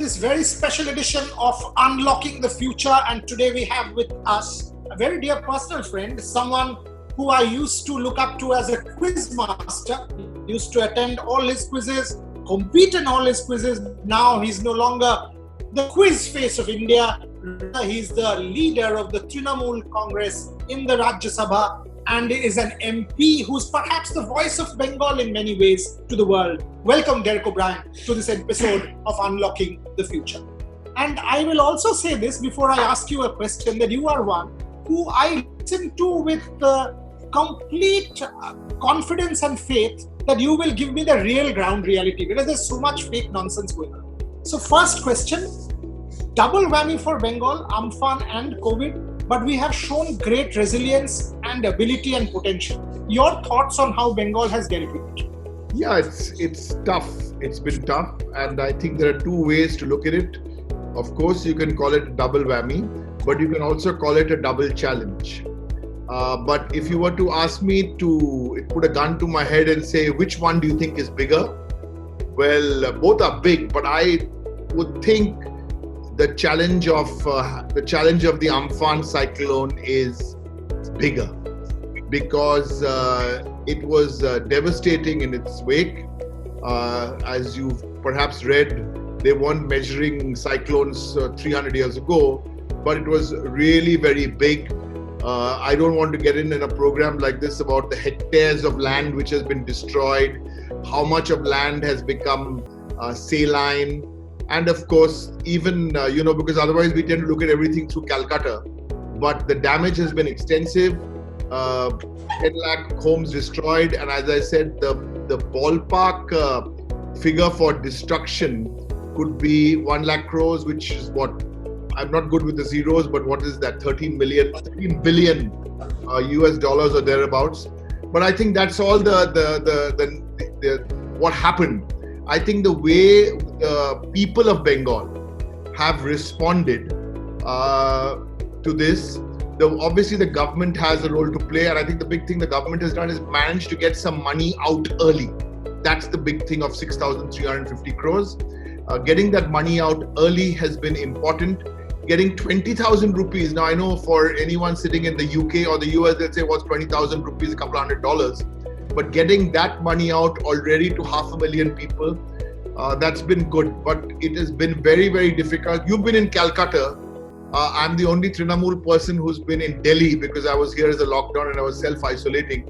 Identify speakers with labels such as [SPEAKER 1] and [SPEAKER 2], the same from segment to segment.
[SPEAKER 1] this very special edition of Unlocking the Future, and today we have with us a very dear personal friend, someone who I used to look up to as a quiz master, used to attend all his quizzes, compete in all his quizzes. Now he's no longer the quiz face of India. He's the leader of the Trinamool Congress in the Rajya Sabha and is an MP who's perhaps the voice of Bengal in many ways to the world. Welcome, Derek O'Brien, to this episode of Unlocking the Future. And I will also say this before I ask you a question, that you are one who I listen to with complete confidence and faith that you will give me the real ground reality, because there's so much fake nonsense going on. So first question, double whammy for Bengal, Amphan and COVID, but we have shown great resilience and ability and potential. Your thoughts on how Bengal has dealt with it?
[SPEAKER 2] Yeah, it's tough. It's been tough, and I think there are two ways to look at it. Of course, you can call it a double whammy, but you can also call it a double challenge. But if you were to ask me to put a gun to my head and say which one do you think is bigger, well, both are big, but I would think the challenge of the Amphan cyclone is bigger, because it was devastating in its wake. As you've perhaps read, they weren't measuring cyclones 300 years ago, but it was really very big. I don't want to get in a program like this about the hectares of land which has been destroyed, how much of land has become saline, and of course, even, because otherwise we tend to look at everything through Calcutta. But the damage has been extensive, 10 lakh homes destroyed. And as I said, the ballpark figure for destruction could be 1 lakh crores, which is what, I'm not good with the zeros, but what is that, 13 billion US dollars or thereabouts. But I think that's all what happened. I think the way the people of Bengal have responded to this, obviously the government has a role to play, and I think the big thing the government has done is managed to get some money out early. That's the big thing of 6,350 crores. Getting that money out early has been important. Getting 20,000 rupees. Now I know for anyone sitting in the UK or the US, they'll say, what's 20,000 rupees, a couple $100. But getting that money out already to 500,000 people, that's been good. But it has been very, very difficult. You've been in Calcutta. I'm the only Trinamool person who's been in Delhi, because I was here as a lockdown and I was self-isolating.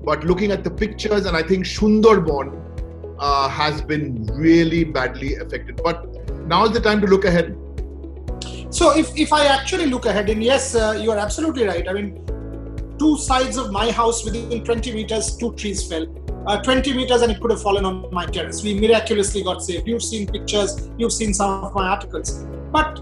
[SPEAKER 2] But looking at the pictures, and I think Sundarban has been really badly affected. But now is the time to look ahead.
[SPEAKER 1] So if I actually look ahead, and yes, you are absolutely right. I mean, two sides of my house within 20 meters, two trees fell. 20 meters and it could have fallen on my terrace. We miraculously got saved. You've seen pictures, you've seen some of my articles. But,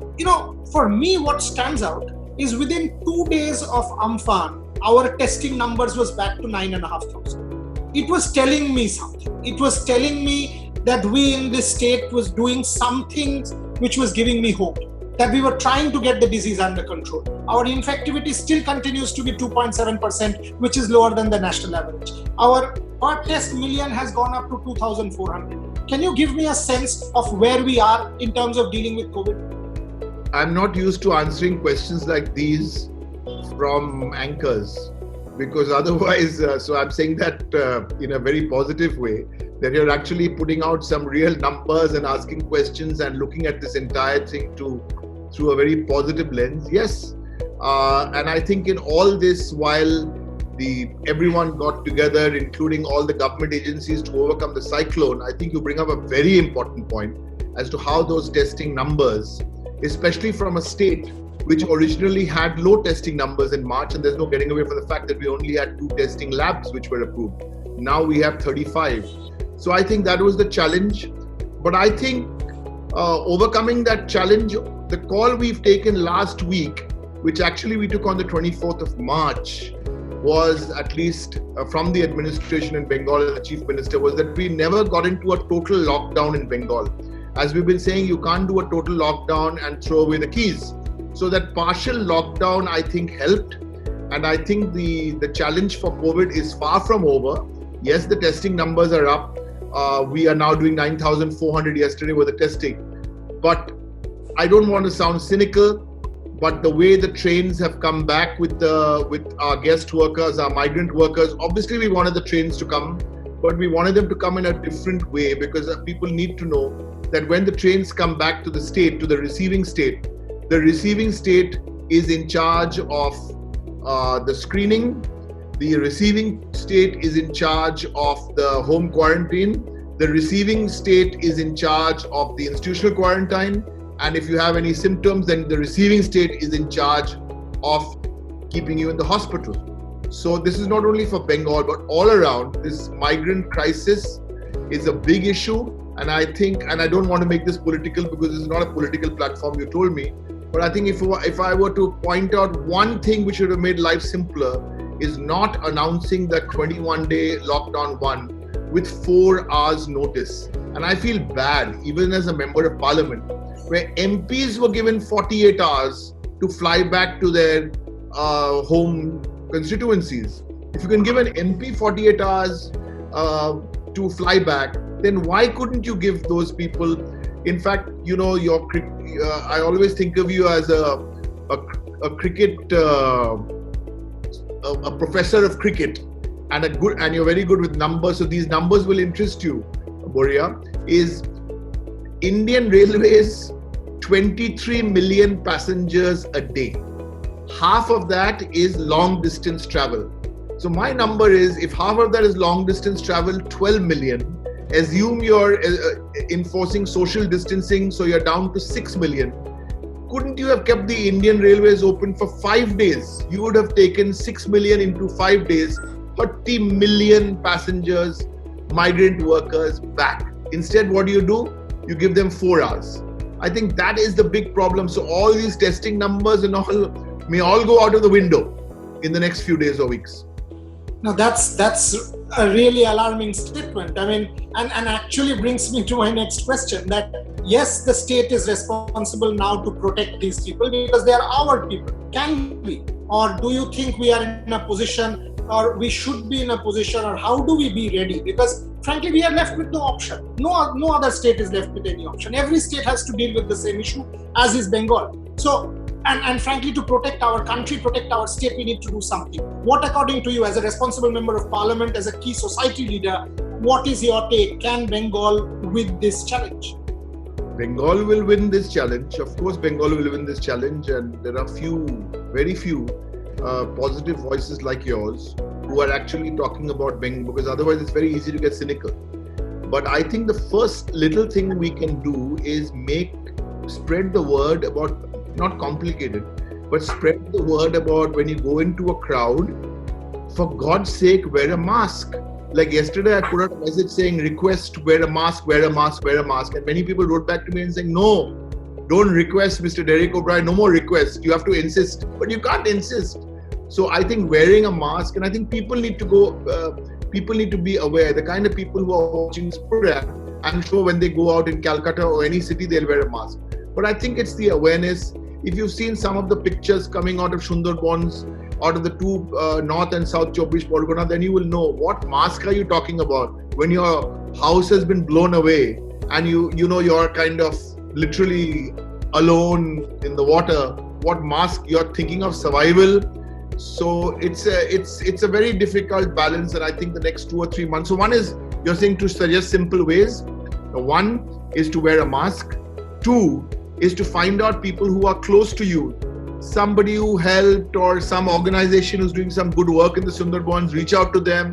[SPEAKER 1] for me, what stands out is within 2 days of Amphan, our testing numbers was back to 9,500. It was telling me something. It was telling me that we in this state was doing something which was giving me hope, that we were trying to get the disease under control. Our infectivity still continues to be 2.7%, which is lower than the national average. Our per test million has gone up to 2,400. Can you give me a sense of where we are in terms of dealing with COVID?
[SPEAKER 2] I'm not used to answering questions like these from anchors, because otherwise, so I'm saying that in a very positive way, that you're actually putting out some real numbers and asking questions and looking at this entire thing through a very positive lens. Yes. And I think in all this, while everyone got together, including all the government agencies, to overcome the cyclone, I think you bring up a very important point as to how those testing numbers, especially from a state which originally had low testing numbers in March, and there's no getting away from the fact that we only had 2 testing labs which were approved. Now we have 35. So I think that was the challenge. But I think overcoming that challenge, the call we've taken last week, which actually we took on the 24th of March, was, at least from the administration in Bengal and the Chief Minister, was that we never got into a total lockdown in Bengal. As we've been saying, you can't do a total lockdown and throw away the keys. So that partial lockdown, I think, helped. And I think the challenge for COVID is far from over. Yes, the testing numbers are up. We are now doing 9,400 yesterday with the testing. But I don't want to sound cynical, but the way the trains have come back with our guest workers, our migrant workers, obviously we wanted the trains to come, but we wanted them to come in a different way, because people need to know that when the trains come back to the state, to the receiving state is in charge of the screening. The receiving state is in charge of the home quarantine. The receiving state is in charge of the institutional quarantine. And if you have any symptoms, then the receiving state is in charge of keeping you in the hospital. So this is not only for Bengal, but all around. This migrant crisis is a big issue. And I think, and I don't want to make this political because this is not a political platform, you told me. But I think if I were to point out one thing which would have made life simpler, is not announcing the 21-day lockdown 1 with 4 hours notice. And I feel bad, even as a member of parliament, where MPs were given 48 hours to fly back to their home constituencies. If you can give an MP 48 hours to fly back, then why couldn't you give those people? In fact, you know, I always think of you as a cricket, a professor of cricket, and you're very good with numbers. So these numbers will interest you, Boria. Is Indian Railways 23 million passengers a day. Half of that is long distance travel. So my number is, if half of that is long distance travel, 12 million. Assume you're enforcing social distancing, so you're down to 6 million. Couldn't you have kept the Indian Railways open for 5 days? You would have taken 6 million into 5 days, 30 million passengers, migrant workers back. Instead, what do? You give them 4 hours. I think that is the big problem. So all these testing numbers and all may all go out of the window in the next few days or weeks.
[SPEAKER 1] Now that's a really alarming statement. I mean, and actually brings me to my next question, that yes, the state is responsible now to protect these people because they are our people. Can we? Or do you think we are in a position, or we should be in a position, or how do we be ready? Because frankly, we are left with no option. No other state is left with any option. Every state has to deal with the same issue, as is Bengal. So, and frankly, to protect our country, protect our state, we need to do something. What, according to you, as a responsible member of parliament, as a key society leader, what is your take? Can Bengal win this challenge?
[SPEAKER 2] Bengal will win this challenge. Of course, Bengal will win this challenge. And there are very few positive voices like yours who are actually talking about Bengal, because otherwise it's very easy to get cynical. But I think the first little thing we can do is spread the word about, not complicated, but spread the word about when you go into a crowd, for God's sake, wear a mask. Like yesterday, I put out a message saying, request, wear a mask, wear a mask, wear a mask. And many people wrote back to me and saying, no, don't request, Mr. Derek O'Brien, no more requests. You have to insist. But you can't insist. So I think wearing a mask, and I think people need to be aware. The kind of people who are watching this program, I'm sure when they go out in Calcutta or any city, they'll wear a mask. But I think it's the awareness. If you've seen some of the pictures coming out of Sundarbans, out of the two North and South 24 Pargana, then you will know what mask are you talking about when your house has been blown away and you're kind of literally alone in the water. What mask you're thinking of? Survival. So it's a very difficult balance, and I think the next 2 or 3 months. So one is, you're saying to suggest simple ways. One is to wear a mask. 2 is to find out people who are close to you. Somebody who helped, or some organization who's doing some good work in the Sundarbans, reach out to them,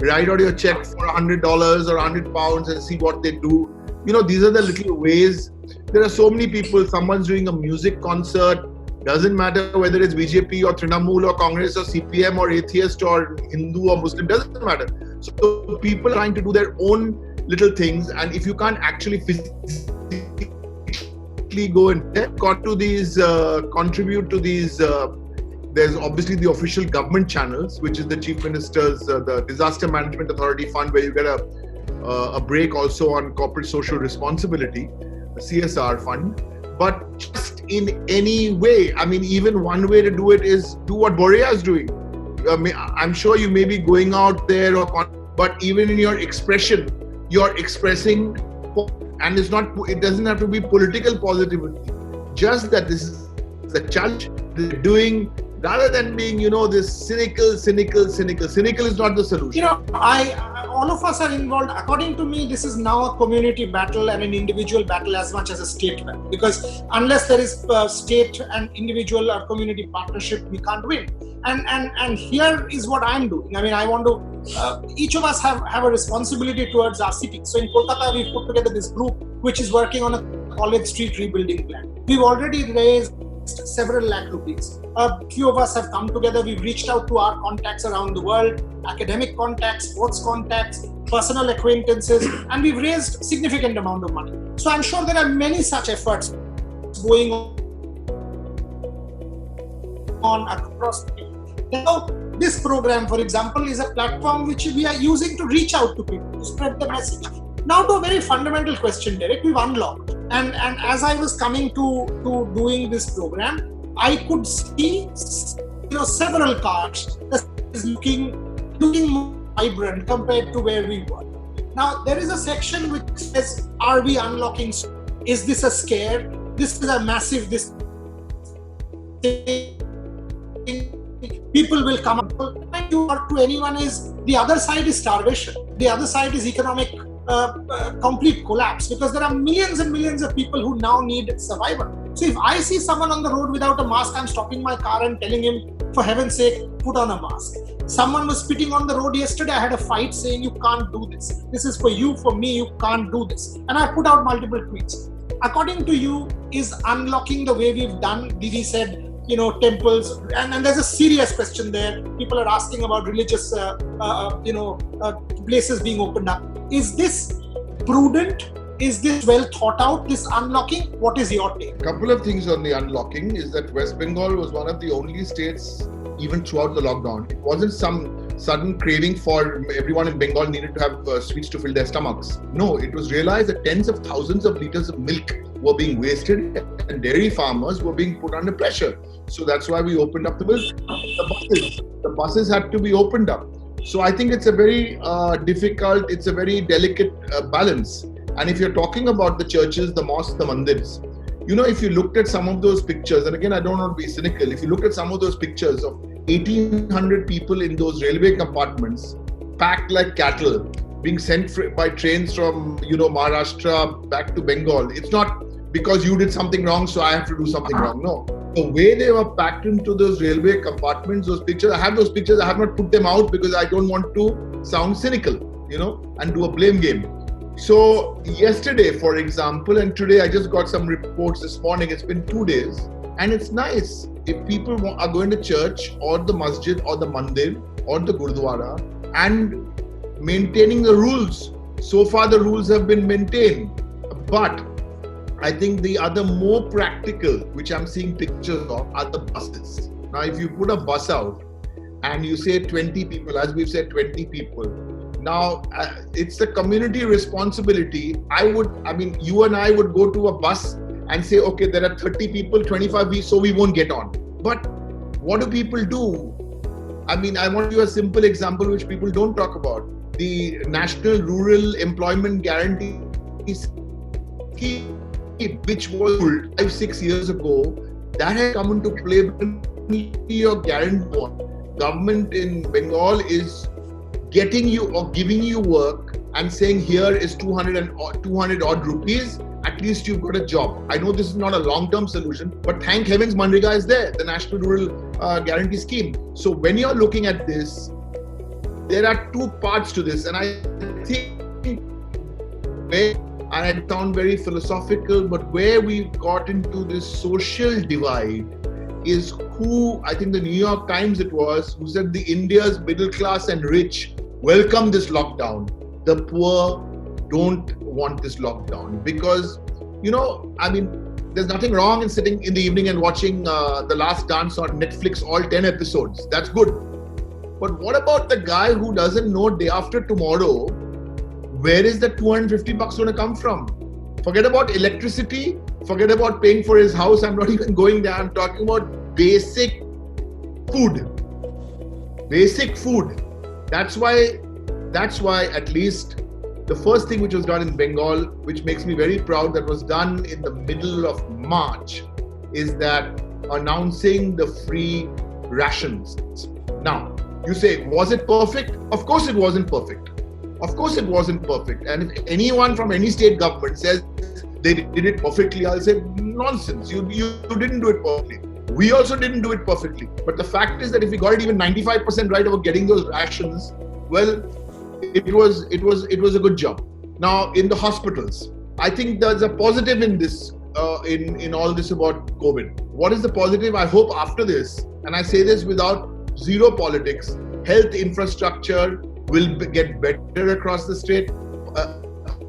[SPEAKER 2] write out your check for $100 or £100 and see what they do. These are the little ways. There are so many people. Someone's doing a music concert. Doesn't matter whether it's BJP or Trinamool or Congress or CPM or atheist or Hindu or Muslim, doesn't matter. So people are trying to do their own little things, and if you can't actually physically go and got to these, contribute to these, there's obviously the official government channels, which is the Chief Minister's, the Disaster Management Authority Fund, where you get a break also on corporate social responsibility, the CSR fund. But just in any way, I mean, even one way to do it is do what Boria is doing. I'm sure you may be going out there, but even in your expression, you're expressing, And it doesn't have to be political positivity. Just that this is the challenge they're doing, rather than being, this cynical. Cynical is not the solution.
[SPEAKER 1] All of us are involved. According to me, this is now a community battle and an individual battle as much as a state battle. Because unless there is state and individual or community partnership, we can't win. And here is what I'm doing. I want to, each of us have a responsibility towards our city. So in Kolkata, we've put together this group which is working on a College Street rebuilding plan. We've already raised several lakh rupees. A few of us have come together. We've reached out to our contacts around the world, academic contacts, sports contacts, personal acquaintances, and we've raised significant amount of money. So I'm sure there are many such efforts going on across the country. Now, this program, for example, is a platform which we are using to reach out to people, to spread the message. Now to a very fundamental question, Derek, we've unlocked. And as I was coming to doing this program, I could see several cars that is looking more vibrant compared to where we were. Now there is a section which says, are we unlocking? Is this a scare? This is a massive people will come up. To anyone is the other side is starvation. The other side is economic complete collapse, because there are millions and millions of people who now need survival. So if I see someone on the road without a mask, I'm stopping my car and telling him, for heaven's sake, put on a mask. Someone was spitting on the road yesterday. I had a fight saying, you can't do this. This is for you, for me, you can't do this. And I put out multiple tweets. According to you, is unlocking the way we've done, Didi said, temples, and there's a serious question there. People are asking about religious, places being opened up. Is this prudent? Is this well thought out, this unlocking? What is your take?
[SPEAKER 2] A couple of things on the unlocking is that West Bengal was one of the only states, even throughout the lockdown, it wasn't some sudden craving for everyone in Bengal needed to have sweets to fill their stomachs. No, it was realized that tens of thousands of liters of milk were being wasted and dairy farmers were being put under pressure. So that's why we opened up the milk. The buses had to be opened up. So I think it's a very difficult, it's a very delicate balance. And if you're talking about the churches, the mosques, the mandirs, if you looked at some of those pictures, and again, I don't want to be cynical, if you looked at some of those pictures of 1,800 people in those railway compartments, packed like cattle, being sent by trains from, Maharashtra back to Bengal, it's not because you did something wrong, so I have to do something wrong. No. The way they were packed into those railway compartments, those pictures, I have those pictures, I have not put them out because I don't want to sound cynical, and do a blame game. So yesterday, for example, and today I just got some reports this morning, it's been 2 days, and it's nice if people are going to church or the masjid or the mandir or the gurdwara and maintaining the rules. So far the rules have been maintained, but I think the other more practical, which I'm seeing pictures of, are the buses. Now, if you put a bus out and you say 20 people, as we've said, 20 people, now it's the community responsibility. You and I would go to a bus and say, okay, there are 30 people, 25, so we won't get on. But what do people do? I want to give a simple example which people don't talk about. The National Rural Employment Guarantee Scheme, which was 5-6 years ago, that has come into play. Your guarantee, government in Bengal is getting you or giving you work and saying here is 200 odd rupees, at least you've got a job. I know this is not a long-term solution, but thank heavens Manrega is there, the National Rural Guarantee Scheme. So when you're looking at this, there are two parts to this, and I think, and I sound very philosophical, but where we've got into this social divide is who, I think the New York Times it was, who said the India's middle class and rich welcome this lockdown. The poor don't want this lockdown because, there's nothing wrong in sitting in the evening and watching The Last Dance on Netflix, all 10 episodes. That's good. But what about the guy who doesn't know day after tomorrow, where is the 250 bucks going to come from? Forget about electricity, forget about paying for his house. I'm not even going there. I'm talking about basic food. Basic food. That's why at least The first thing which was done in Bengal, which makes me very proud, that was done in the middle of March, is that announcing the free rations. Now, you say, was it perfect? Of course it wasn't perfect. Of course it wasn't perfect. And if anyone from any state government says they did it perfectly, I'll say, nonsense. You didn't do it perfectly. We also didn't do it perfectly. But the fact is that if we got it even 95% right about getting those rations, well, it was a good job. Now, in the hospitals, I think there's a positive in this, in all this about COVID. What is the positive? I hope after this, and I say this without zero politics, health infrastructure will get better across the state,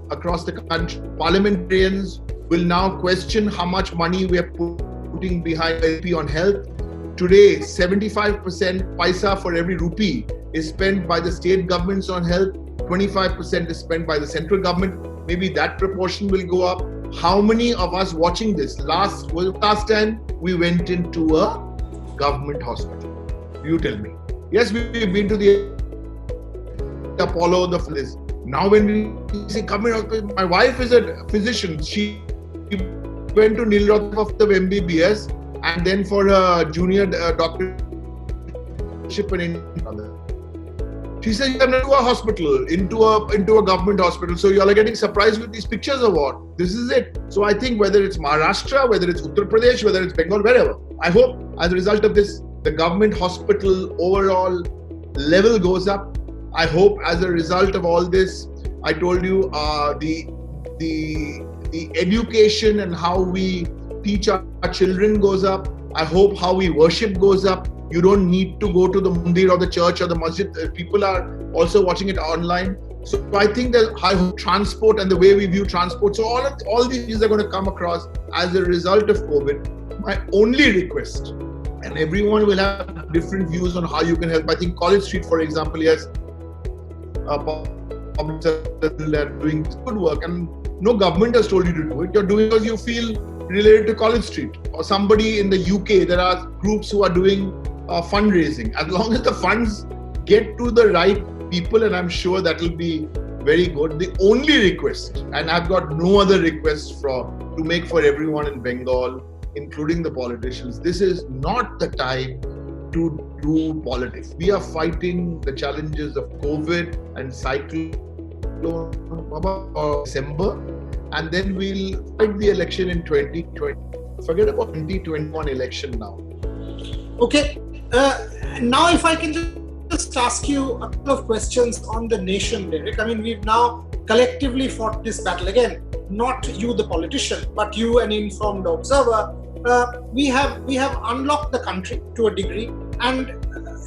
[SPEAKER 2] across the country. Parliamentarians will now question how much money we are putting behind LP on health. Today, 75% paisa for every rupee is spent by the state governments on health. 25% is spent by the central government. Maybe that proportion will go up. How many of us watching this? Last time we went into a government hospital. You tell me. Yes, we've been to the Apollo, the list. Now when we say government hospital, my wife is a physician. She went to Nilratna of the MBBS and then for a junior doctorship in India. She said, you are into a hospital, into a government hospital. So you are getting surprised with these pictures or what? This is it. So I think whether it's Maharashtra, whether it's Uttar Pradesh, whether it's Bengal, wherever, I hope as a result of this, the government hospital overall level goes up. I hope as a result of all this, I told you, the education and how we teach our children goes up. I hope how we worship goes up. You don't need to go to the mandir or the church or the masjid. People are also watching it online. So I think that I hope transport and the way we view transport. So all these things are going to come across as a result of COVID. My only request, and everyone will have different views on how you can help. I think College Street, for example, yes, public sector are doing good work, and no government has told you to do it. You're doing it because you feel related to College Street. Or somebody in the UK, there are groups who are doing fundraising. As long as the funds get to the right people, and I'm sure that will be very good. The only request, and I've got no other request to make for everyone in Bengal, including the politicians, this is not the time to do politics. We are fighting the challenges of COVID and Cyclone December, and then we'll fight the election in 2020. Forget about 2021 election now.
[SPEAKER 1] Okay, now if I can just ask you a couple of questions on the nation, Derek. I mean, we've now collectively fought this battle. Again, not you the politician, but you an informed observer. We have unlocked the country to a degree, and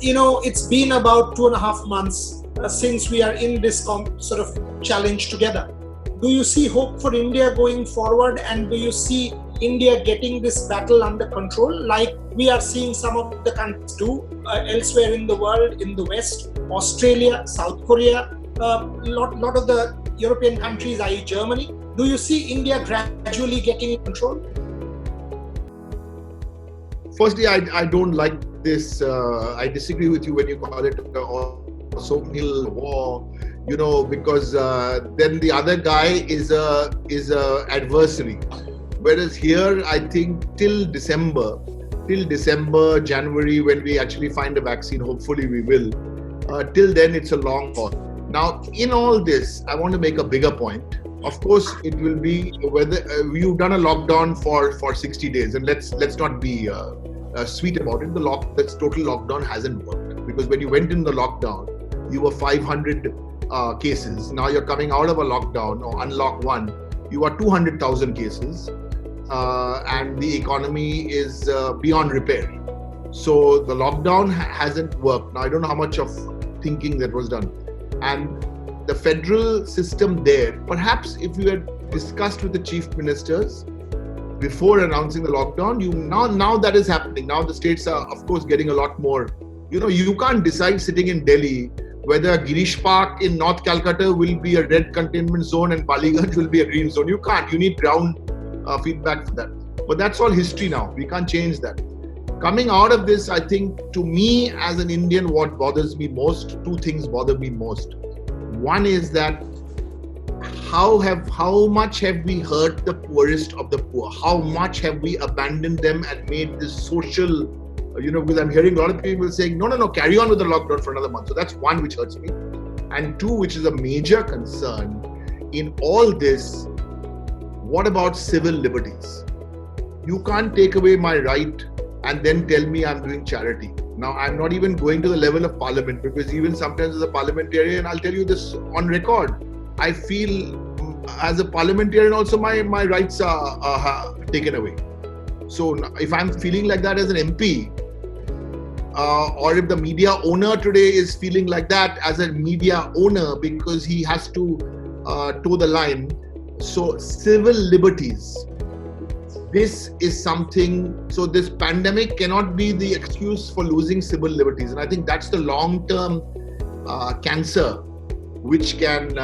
[SPEAKER 1] it's been about 2.5 months since we are in this sort of challenge together. Do you see hope for India going forward, and do you see India getting this battle under control, like we are seeing some of the countries do elsewhere in the world, in the West, Australia, South Korea, lot of the European countries, i.e. Germany? Do you see India gradually getting in control?
[SPEAKER 2] Firstly, I don't like this. I disagree with you when you call it a so-called war, because then the other guy is a adversary. Whereas here, I think till December, January, when we actually find a vaccine, hopefully we will. Till then, it's a long haul. Now, in all this, I want to make a bigger point. Of course, it will be whether you've done a lockdown for 60 days, and let's not be sweet about it. This total lockdown hasn't worked, because when you went in the lockdown, you were 500 cases. Now you're coming out of a lockdown or unlock one, you are 200,000 cases, and the economy is beyond repair. So the lockdown hasn't worked. Now I don't know how much of thinking that was done, and the federal system there. Perhaps if you had discussed with the chief ministers before announcing the lockdown, now that is happening. Now the states are, of course, getting a lot more. You can't decide sitting in Delhi whether Girish Park in North Calcutta will be a red containment zone and Paliganj will be a green zone. You can't. You need ground feedback for that. But that's all history now. We can't change that. Coming out of this, I think, to me as an Indian, what bothers me most, two things bother me most. One is that how much have we hurt the poorest of the poor? How much have we abandoned them and made this social, because I'm hearing a lot of people saying, no, carry on with the lockdown for another month. So that's one which hurts me. And two, which is a major concern in all this, what about civil liberties? You can't take away my right and then tell me I'm doing charity. Now, I'm not even going to the level of parliament, because even sometimes as a parliamentarian, I'll tell you this on record, I feel as a parliamentarian also my rights are taken away. So if I'm feeling like that as an MP, or if the media owner today is feeling like that as a media owner because he has to toe the line. So civil liberties, this is something, so this pandemic cannot be the excuse for losing civil liberties. And I think that's the long-term cancer which can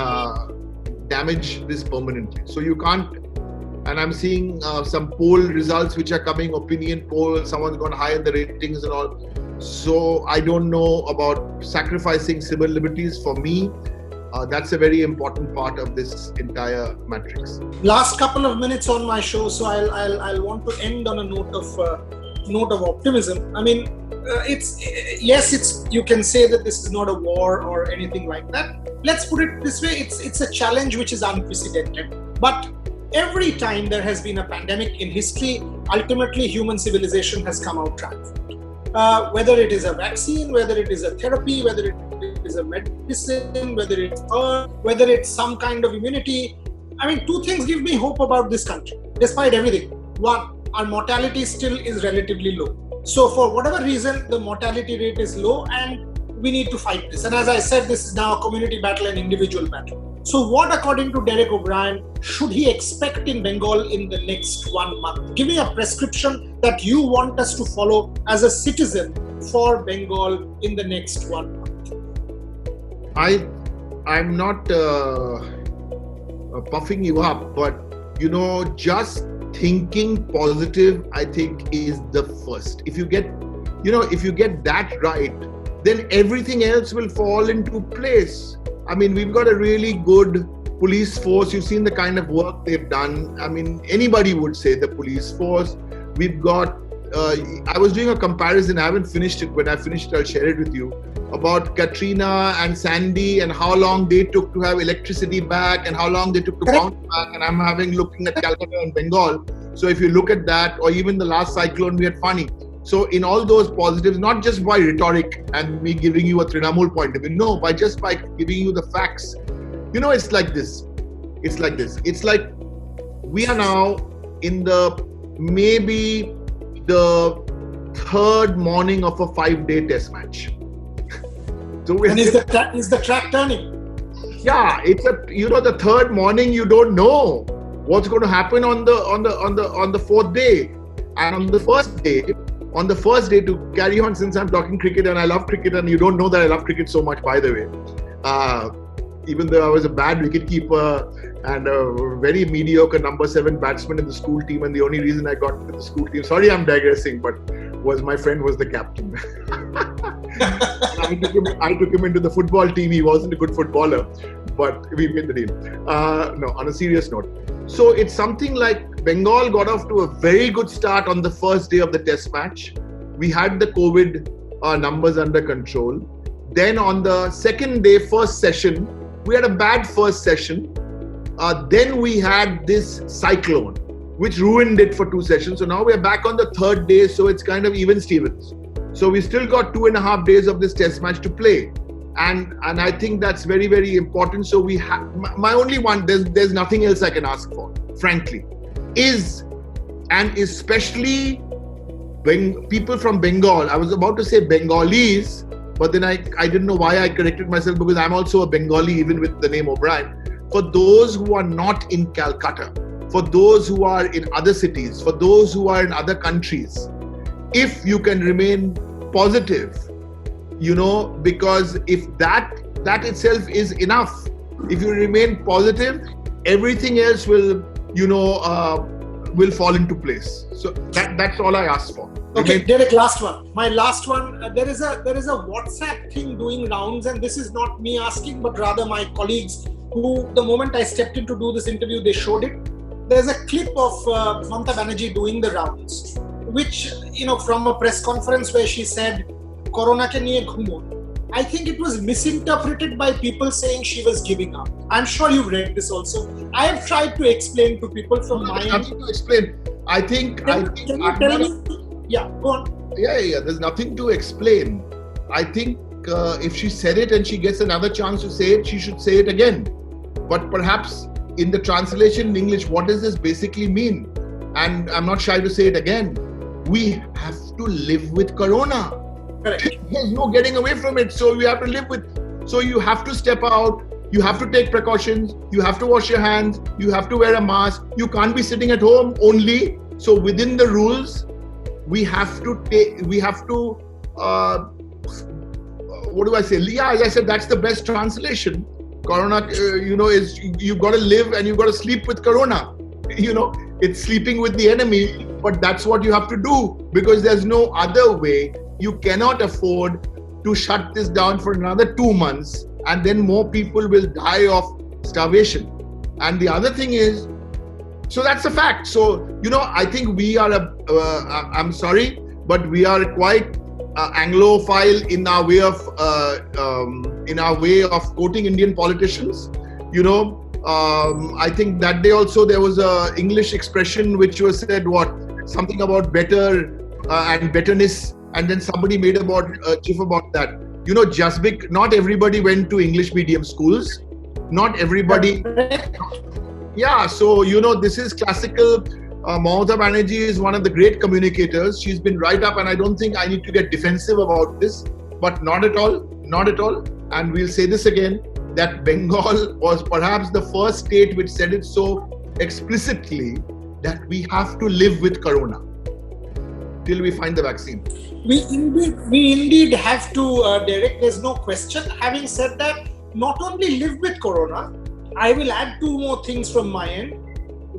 [SPEAKER 2] damage this permanently. So you can't, and I'm seeing some poll results which are coming, opinion poll, someone's gone high in the ratings and all. So I don't know about sacrificing civil liberties. For me, that's a very important part of this entire matrix.
[SPEAKER 1] Last couple of minutes on my show, so I'll want to end on a note of optimism. I mean, it's you can say that this is not a war or anything like that. Let's put it this way: it's a challenge which is unprecedented. But every time there has been a pandemic in history, ultimately human civilization has come out triumphant. Whether it is a vaccine, whether it is a therapy, whether it is a medicine, whether it's whether it's some kind of immunity. I mean, two things give me hope about this country, despite everything. One, our mortality still is relatively low. So for whatever reason, the mortality rate is low and we need to fight this. And as I said, this is now a community battle and individual battle. So what, according to Derek O'Brien, should he expect in Bengal in the next 1 month? Give me a prescription that you want us to follow as a citizen for Bengal in the next 1 month.
[SPEAKER 2] I'm not puffing you up, but just thinking positive, I think, is the first. If you get that right, then everything else will fall into place. I mean, we've got a really good police force. You've seen the kind of work they've done. I mean, anybody would say the police force. We've got, I was doing a comparison. I haven't finished it. When I finish it, I'll share it with you, about Katrina and Sandy and how long they took to have electricity back and how long they took to bounce back. And I'm looking at Calcutta and Bengal. So if you look at that, or even the last cyclone we had, Fani. So in all those positives, not just by rhetoric and me giving you a Trinamool point of view, no, by giving you the facts. It's like this. It's like we are now in maybe the third morning of a 5-day test match. So
[SPEAKER 1] is the track turning?
[SPEAKER 2] Yeah, it's the third morning. You don't know what's going to happen on the fourth day, and on the first day to carry on, since I'm talking cricket and I love cricket, and you don't know that I love cricket so much, by the way. Even though I was a bad wicketkeeper and a very mediocre number 7 batsman in the school team, and the only reason I got into the school team, sorry I'm digressing, but was my friend was the captain. I took him into the football team. He wasn't a good footballer, but we made the deal. No, on a serious note. So it's something like Bengal got off to a very good start on the first day of the test match. We had the COVID numbers under control. Then on the second day, first session, we had a bad first session. Then we had this cyclone, which ruined it for 2 sessions. So now we're back on the third day. So it's kind of even Stevens. So we still got 2.5 days of this test match to play. And I think that's very, very important. So we have, my only one, there's nothing else I can ask for, frankly, and especially when people from Bengal, I was about to say Bengalis, but then I didn't know why I corrected myself, because I'm also a Bengali, even with the name O'Brien. For those who are not in Calcutta, for those who are in other cities, for those who are in other countries, if you can remain positive, because if that itself is enough, if you remain positive, everything else will fall into place. So that's all I ask for.
[SPEAKER 1] Okay, Derek, last one. My last one. There is a WhatsApp thing doing rounds, and this is not me asking, but rather my colleagues who, the moment I stepped in to do this interview, they showed it. There's a clip of Mamata Banerjee doing the rounds, which, from a press conference where she said, Corona ke niye ghumo. I think it was misinterpreted by people saying she was giving up. I'm sure you've read this also. I have tried to explain to people from my end.
[SPEAKER 2] Nothing to explain. I think.
[SPEAKER 1] Can you tell me? Yeah, go on.
[SPEAKER 2] Yeah. There's nothing to explain. I think if she said it and she gets another chance to say it, she should say it again. But perhaps in the translation in English, what does this basically mean? And I'm not shy to say it again. We have to live with Corona.
[SPEAKER 1] Correct.
[SPEAKER 2] There's no getting away from it. So you have to live with. So you have to step out. You have to take precautions. You have to wash your hands. You have to wear a mask. You can't be sitting at home only. So within the rules, we have to take. We have to. What do I say? Yeah, as I said, that's the best translation. Corona, is you've got to live and you've got to sleep with Corona. It's sleeping with the enemy, but that's what you have to do because there's no other way. You cannot afford to shut this down for another 2 months and then more people will die of starvation. And the other thing is, so that's a fact. So, I think we are I'm sorry, but we are quite Anglophile in our way of quoting Indian politicians. I think that day also there was a English expression which was said something about better and betterness, and then somebody made a gif about that. Not everybody went to English medium schools. Not everybody. Yeah, so this is classical. Mamata Banerjee is one of the great communicators. She's been right up, and I don't think I need to get defensive about this, but not at all. And we'll say this again, that Bengal was perhaps the first state which said it so explicitly that we have to live with Corona till we find the vaccine.
[SPEAKER 1] We indeed have to, Derek, there's no question. Having said that, not only live with Corona, I will add 2 more things from my end.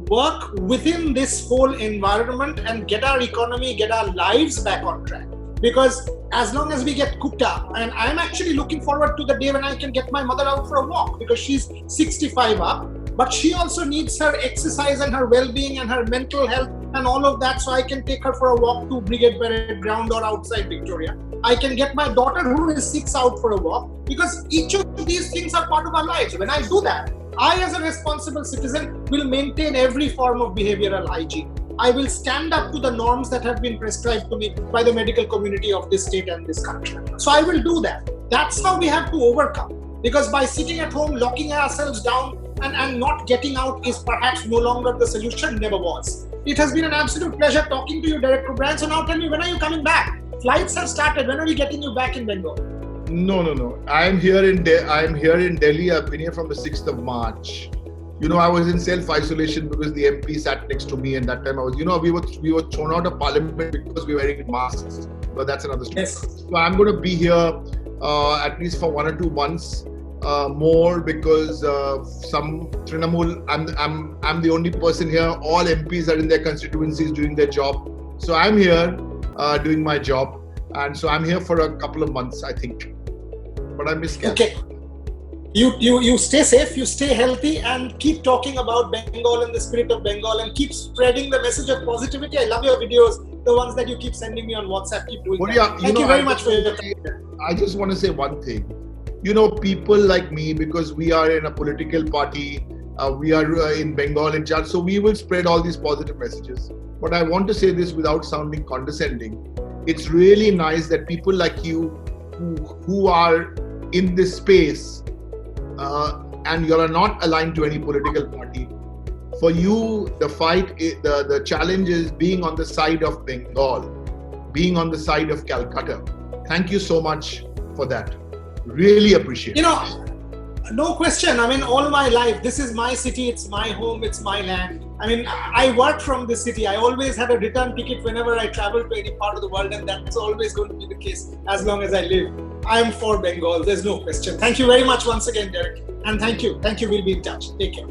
[SPEAKER 1] Work within this whole environment and get our economy, get our lives back on track. Because as long as we get cooped up, and I'm actually looking forward to the day when I can get my mother out for a walk because she's 65 up, but she also needs her exercise and her well-being and her mental health and all of that, so I can take her for a walk to Brigade Parade Ground or outside Victoria. I can get my daughter who is 6 out for a walk because each of these things are part of our lives. When I do that, I as a responsible citizen will maintain every form of behavioral hygiene. I will stand up to the norms that have been prescribed to me by the medical community of this state and this country. So I will do that. That's how we have to overcome. Because by sitting at home, locking ourselves down and not getting out is perhaps no longer the solution, never was. It has been an absolute pleasure talking to you, Director Brand. So now tell me, when are you coming back? Flights have started. When are we getting you back in Bengal?
[SPEAKER 2] No. I am here in Delhi. I've been here from the 6th of March. I was in self-isolation because the MP sat next to me, and that time I was, we were thrown out of parliament because we were wearing masks. But that's another story.
[SPEAKER 1] Yes.
[SPEAKER 2] So I'm going to be here at least for 1 or 2 months more because some Trinamool. I'm the only person here. All MPs are in their constituencies doing their job. So I'm here doing my job, and so I'm here for a couple of months, I think. But I miss Kat.
[SPEAKER 1] Okay. You stay safe, you stay healthy, and keep talking about Bengal and the spirit of Bengal, and keep spreading the message of positivity. I love your videos, the ones that you keep sending me on WhatsApp. Keep doing that. Thank you very much for your time.
[SPEAKER 2] I just want to say one thing. People like me, because we are in a political party, we are in Bengal in charge, so we will spread all these positive messages. But I want to say this without sounding condescending. It's really nice that people like you who are in this space and you are not aligned to any political party, for you the fight, the challenge is being on the side of Bengal, being on the side of Calcutta. Thank you so much for that. Really appreciate it.
[SPEAKER 1] No question. All my life, this is my city, it's my home, it's my land. I work from this city. I always had a return ticket whenever I travel to any part of the world, and that's always going to be the case as long as I live. I am for Bengal. There's no question. Thank you very much once again, Derek. And thank you. We'll be in touch. Take care.